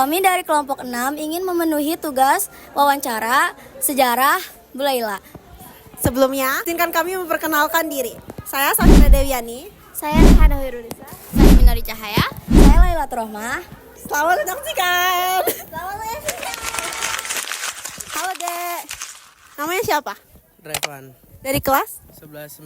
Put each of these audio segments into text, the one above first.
Kami dari kelompok 6 ingin memenuhi tugas wawancara sejarah Bu Laila. Sebelumnya, izinkan kami memperkenalkan diri. Saya Safira Dewiani. Saya Hana Wirulisa. Saya Minori Cahaya. Saya Laila Rohmah. Selamat menyaksikan. Selamat menyaksikan. Halo Dek. Namanya siapa? Revan Dari kelas? 11-9.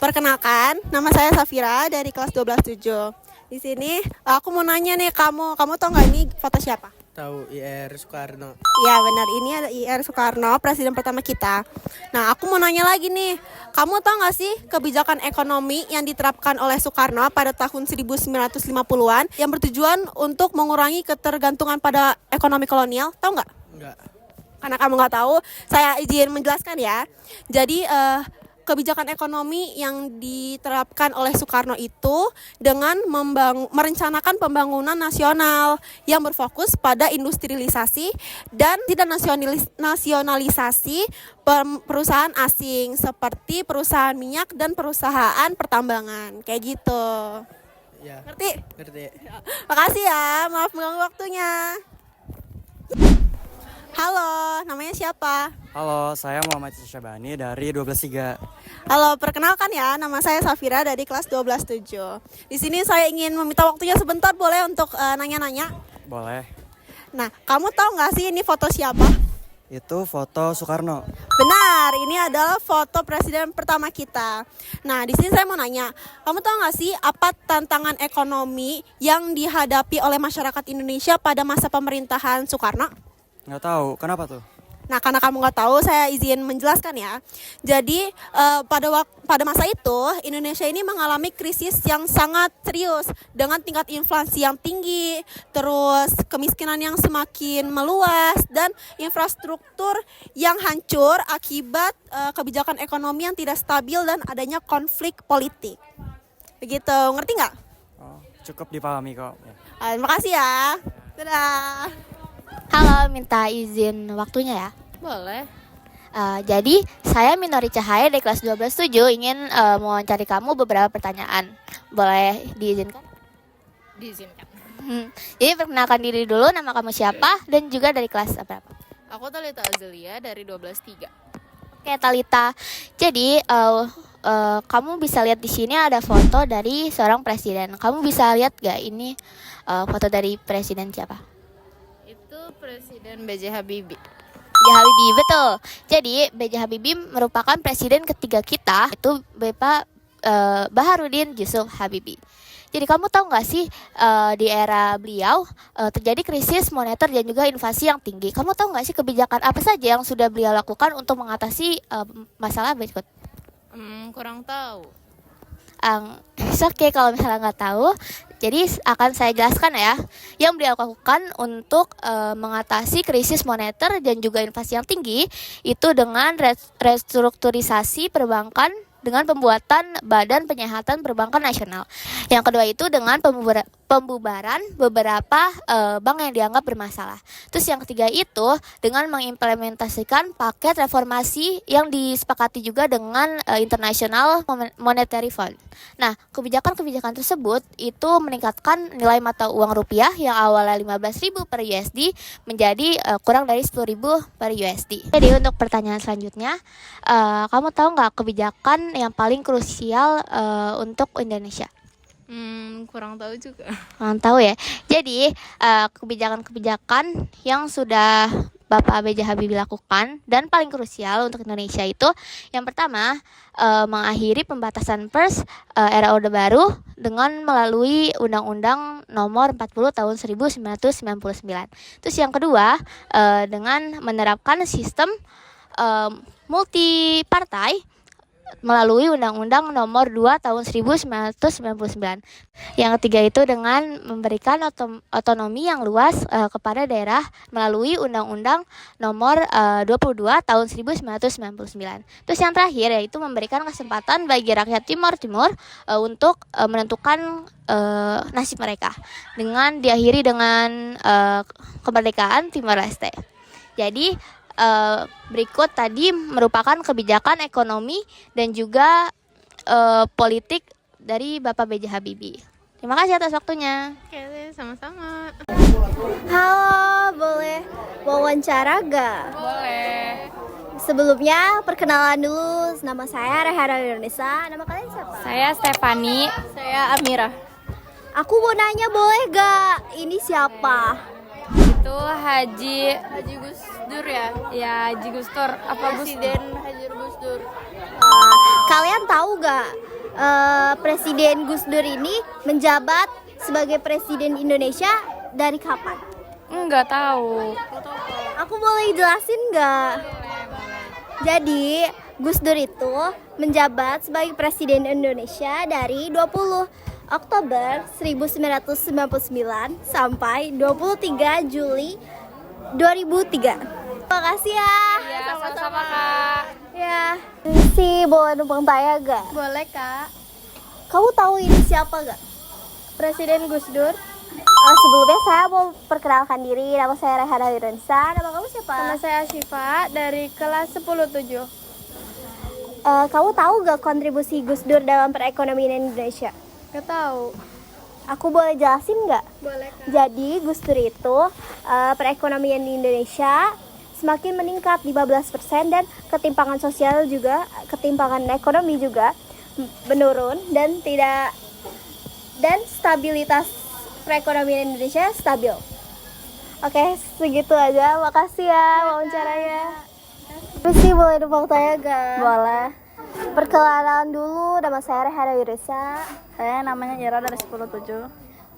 Perkenalkan, nama saya Safira dari kelas 12-7. Di sini aku mau nanya nih, kamu tahu nggak ini foto siapa? Tahu IR Soekarno. Iya benar, ini ada IR Soekarno, presiden pertama kita. Nah, aku mau nanya lagi nih, kamu tahu nggak sih kebijakan ekonomi yang diterapkan oleh Soekarno pada tahun 1950-an yang bertujuan untuk mengurangi ketergantungan pada ekonomi kolonial? Tahu nggak? Enggak. Karena kamu nggak tahu, saya izin menjelaskan ya. Jadi kebijakan ekonomi yang diterapkan oleh Soekarno itu dengan merencanakan pembangunan nasional yang berfokus pada industrialisasi dan tidak nasionalisasi perusahaan asing seperti perusahaan minyak dan perusahaan pertambangan kayak gitu. Ya. Ngerti? Ngerti. Makasih ya, maaf mengganggu waktunya. Halo, namanya siapa? Halo, saya Muhammad Syabani dari 12-3. Halo, perkenalkan ya, nama saya Safira dari kelas 12-7. Di sini saya ingin meminta waktunya sebentar, boleh untuk nanya-nanya? Boleh. Nah, kamu tahu nggak sih ini foto siapa? Itu foto Soekarno. Benar, ini adalah foto presiden pertama kita. Nah, di sini saya mau nanya, kamu tahu nggak sih apa tantangan ekonomi yang dihadapi oleh masyarakat Indonesia pada masa pemerintahan Soekarno? Nggak tahu, kenapa tuh? Nah, karena kamu nggak tahu, saya izin menjelaskan ya. Jadi pada masa itu Indonesia ini mengalami krisis yang sangat serius dengan tingkat inflasi yang tinggi, terus kemiskinan yang semakin meluas dan infrastruktur yang hancur akibat kebijakan ekonomi yang tidak stabil dan adanya konflik politik. Begitu, ngerti nggak? Oh, cukup dipahami kok. Terima kasih ya. Dadah. Halo, minta izin waktunya ya. Boleh. Jadi saya Minori Cahaya dari kelas 12-7 ingin mewawancari kamu beberapa pertanyaan. Boleh diizinkan? Diizinkan. Jadi perkenalkan diri dulu, nama kamu siapa dan juga dari kelas berapa? Aku Talita Azelia dari 12-3. Oke Talita, jadi kamu bisa lihat di sini ada foto dari seorang presiden. Kamu bisa lihat gak ini foto dari presiden siapa? Itu Presiden B.J. Habibie. B.J. Habibie, betul. Jadi B.J. Habibie merupakan presiden ketiga kita, itu Bapak Baharudin Yusuf Habibie. Jadi kamu tahu nggak sih di era beliau terjadi krisis moneter dan juga inflasi yang tinggi. Kamu tahu nggak sih kebijakan apa saja yang sudah beliau lakukan untuk mengatasi masalah berikut? Kurang tahu. Oke, kalau misalnya nggak tahu, jadi akan saya jelaskan ya. Yang beliau lakukan untuk mengatasi krisis moneter dan juga inflasi yang tinggi itu dengan restrukturisasi perbankan dengan pembuatan Badan Penyihatan Perbankan Nasional. Yang kedua itu dengan pembubaran beberapa bank yang dianggap bermasalah. Terus yang ketiga itu dengan mengimplementasikan paket reformasi yang disepakati juga dengan International Monetary Fund. Nah, kebijakan-kebijakan tersebut itu meningkatkan nilai mata uang rupiah yang awalnya 15.000 per USD menjadi kurang dari 10.000 per USD. Jadi untuk pertanyaan selanjutnya, kamu tahu nggak kebijakan yang paling krusial untuk Indonesia? Kurang tahu juga. Kurang tahu ya. Jadi kebijakan-kebijakan yang sudah Bapak B.J. Habibie lakukan dan paling krusial untuk Indonesia itu yang pertama mengakhiri pembatasan pers era Orde Baru dengan melalui Undang-Undang Nomor 40 Tahun 1999. Terus yang kedua dengan menerapkan sistem multi partai melalui Undang-Undang Nomor 2 Tahun 1999. Yang ketiga itu dengan memberikan otonomi yang luas kepada daerah melalui Undang-Undang Nomor 22 Tahun 1999. Terus yang terakhir yaitu memberikan kesempatan bagi rakyat Timor untuk menentukan nasib mereka dengan diakhiri dengan kemerdekaan Timor Leste. Jadi berikut tadi merupakan kebijakan ekonomi dan juga politik dari Bapak B.J. Habibie. Terima kasih atas waktunya. Oke, sama-sama. Halo, boleh wawancara gak? Boleh. Sebelumnya perkenalan dulu, nama saya Rehara Indonesia. Nama kalian siapa? Saya Stefani. Saya Amira. Aku mau nanya boleh gak? Ini siapa? Itu Haji Gus Dur ya? Ya, Haji Gus Dur. Apa Presiden Haji Gus Dur? Kalian tahu gak? Presiden Gus Dur ini menjabat sebagai Presiden Indonesia dari kapan? Enggak tahu. Aku boleh jelasin gak? Jadi Gus Dur itu menjabat sebagai Presiden Indonesia dari 20 Oktober 1999 sampai 23 Juli 2003. Terima kasih ya. Ya, sama-sama Kak. Ya. Si boleh numpang tanya gak? Boleh Kak. Kamu tahu ini siapa gak? Presiden Gus Dur. Sebelumnya saya mau perkenalkan diri. Nama saya Rehana Wiransa. Nama kamu siapa? Nama saya Syifa dari kelas 10-7. Kamu tahu gak kontribusi Gus Dur dalam perekonomian Indonesia? Gak tahu. Aku boleh jelasin nggak? Boleh Kak. Jadi Gus Dur itu perekonomian di Indonesia semakin meningkat 15% dan ketimpangan sosial juga, ketimpangan ekonomi juga menurun dan stabilitas perekonomian Indonesia stabil. Oke, segitu aja. Makasih ya wawancaranya. Terus sih boleh numpang tanya gak? Boleh. Perkenalan dulu, nama saya Rehana Wirisa. Saya namanya Ira dari 10-7.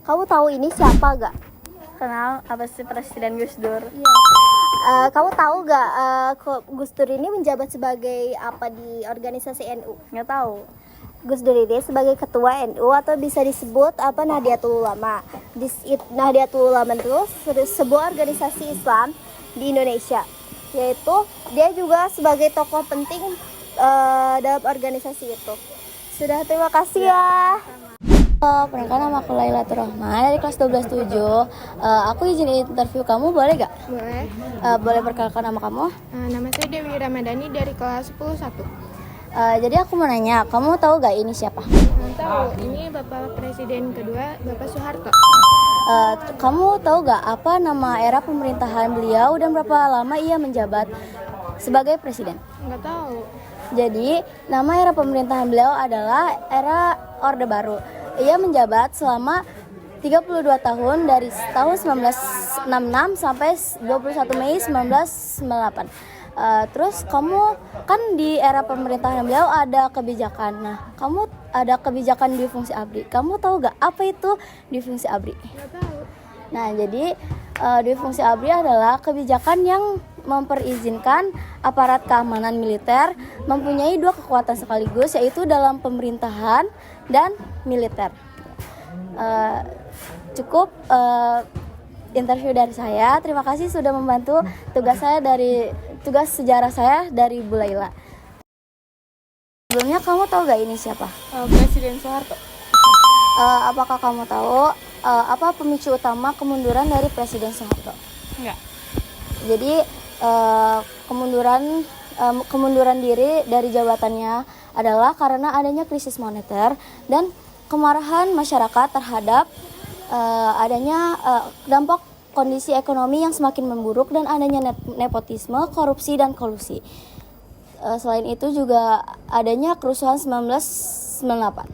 Kamu tahu ini siapa gak? Kenal apa sih Presiden Gus Dur? Kamu tahu gak Gus Dur ini menjabat sebagai apa di organisasi NU? Nggak tahu. Gus Dur ini sebagai ketua NU atau bisa disebut apa Nahdlatul Ulama. Nahdlatul Ulama itu sebuah organisasi Islam di Indonesia. Yaitu dia juga sebagai tokoh penting dalam organisasi itu. Sudah, terima kasih ya. Perkenalkan, nama aku Lailatul Rahman dari kelas 12-7. Aku izin interview kamu, boleh gak? Boleh. Boleh perkenalkan nama kamu? Nama saya Dewi Ramadhani dari kelas 10-1. Jadi aku mau nanya, kamu tahu gak ini siapa? Tahu, ini Bapak Presiden kedua, Bapak Soeharto. Kamu tahu gak apa nama era pemerintahan beliau dan berapa lama ia menjabat sebagai presiden? Nggak tahu. Jadi, nama era pemerintahan beliau adalah era Orde Baru. Ia menjabat selama 32 tahun dari tahun 1966 sampai 21 Mei 1998. Terus kamu kan di era pemerintahan beliau ada kebijakan. Nah, kamu ada kebijakan di fungsi ABRI. Kamu tahu gak apa itu di fungsi ABRI? Nggak tahu. Nah, jadi di fungsi ABRI adalah kebijakan yang memperizinkan aparat keamanan militer mempunyai dua kekuatan sekaligus, yaitu dalam pemerintahan dan militer. Cukup interview dari saya. Terima kasih sudah membantu tugas sejarah saya dari Bu Laila. Sebelumnya kamu tahu gak ini siapa? Presiden Soeharto. Apakah kamu tahu apa pemicu utama kemunduran dari Presiden Soeharto? Enggak. Jadi kemunduran diri dari jabatannya adalah karena adanya krisis moneter dan kemarahan masyarakat terhadap adanya dampak kondisi ekonomi yang semakin memburuk dan adanya nepotisme, korupsi dan kolusi. Selain itu juga adanya kerusuhan 1998.